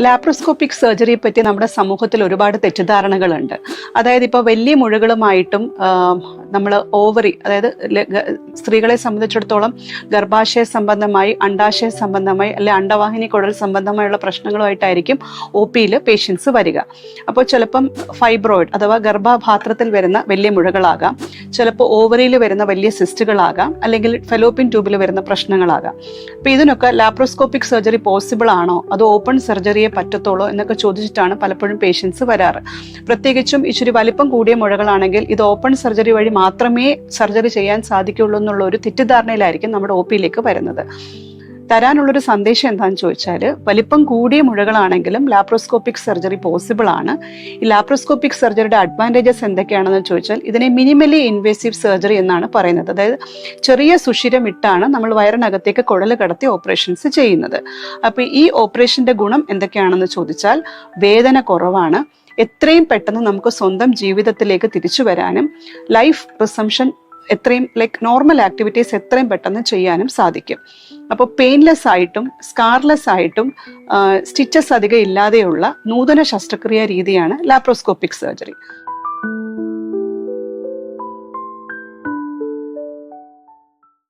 Laparoscopic സർജറിയെ പറ്റി നമ്മുടെ സമൂഹത്തിൽ ഒരുപാട് തെറ്റിദ്ധാരണകളുണ്ട്. അതായത് ഇപ്പോൾ വലിയ മുഴകളുമായിട്ടും നമ്മൾ ഓവറി, അതായത് സ്ത്രീകളെ സംബന്ധിച്ചിടത്തോളം ഗർഭാശയ സംബന്ധമായി, അണ്ഡാശയ സംബന്ധമായി അല്ലെ അണ്ടവാഹിനി കുഴൽ സംബന്ധമായുള്ള പ്രശ്നങ്ങളുമായിട്ടായിരിക്കും OP-യിൽ പേഷ്യൻസ് വരിക. അപ്പോൾ ചിലപ്പം ഫൈബ്രോയിഡ് അഥവാ ഗർഭപാത്രത്തിൽ വരുന്ന വലിയ മുഴകളാകാം, ചിലപ്പോൾ ഓവറിയിൽ വരുന്ന വലിയ സിസ്റ്റുകളാകാം, അല്ലെങ്കിൽ ഫെലോപ്പിൻ ട്യൂബിൽ വരുന്ന പ്രശ്നങ്ങളാകാം. അപ്പോൾ ഇതിനൊക്കെ ലാപ്രോസ്കോപ്പിക് സർജറി പോസിബിൾ ആണോ, അതോ ഓപ്പൺ സർജറിയെ പറ്റത്തുള്ളൂ എന്നൊക്കെ ചോദിച്ചിട്ടാണ് പലപ്പോഴും പേഷ്യൻസ് വരാറ്. പ്രത്യേകിച്ചും ഇച്ചിരി വലിപ്പം കൂടിയ മുഴകളാണെങ്കിൽ ഇത് ഓപ്പൺ സർജറി വഴി മാത്രമേ സർജറി ചെയ്യാൻ സാധിക്കുള്ളൂ എന്നുള്ള ഒരു തെറ്റിദ്ധാരണയിലായിരിക്കും നമ്മുടെ OP-യിലേക്ക് വരുന്നത്. തരാനുള്ളൊരു സന്ദേശം എന്താണെന്ന് ചോദിച്ചാൽ, വലിപ്പം കൂടിയ മുഴകളാണെങ്കിലും ലാപ്രോസ്കോപ്പിക് സർജറി പോസിബിൾ ആണ്. ഈ ലാപ്രോസ്കോപ്പിക് സർജറിയുടെ അഡ്വാൻറ്റേജസ് എന്തൊക്കെയാണെന്ന് ചോദിച്ചാൽ, ഇതിനെ മിനിമലി ഇൻവേസീവ് സർജറി എന്നാണ് പറയുന്നത്. അതായത് ചെറിയ സുഷിരം ഇട്ടാണ് നമ്മൾ വയറിനകത്തേക്ക് കുഴൽ കടത്തി ഓപ്പറേഷൻസ് ചെയ്യുന്നത്. അപ്പോൾ ഈ ഓപ്പറേഷൻ്റെ ഗുണം എന്തൊക്കെയാണെന്ന് ചോദിച്ചാൽ, വേദന കുറവാണ്, എത്രയും പെട്ടെന്ന് നമുക്ക് സ്വന്തം ജീവിതത്തിലേക്ക് തിരിച്ചു വരാനും ലൈഫ് റിസംഷൻ എത്രയും നോർമൽ ആക്ടിവിറ്റീസ് എത്രയും പെട്ടെന്ന് ചെയ്യാനും സാധിക്കും. അപ്പോൾ പെയിൻലെസ് ആയിട്ടും സ്കാർലെസ് ആയിട്ടും സ്റ്റിച്ചസ് അധികം ഇല്ലാതെയുള്ള നൂതന ശസ്ത്രക്രിയാ രീതിയാണ് ലാപ്രോസ്കോപ്പിക് സർജറി.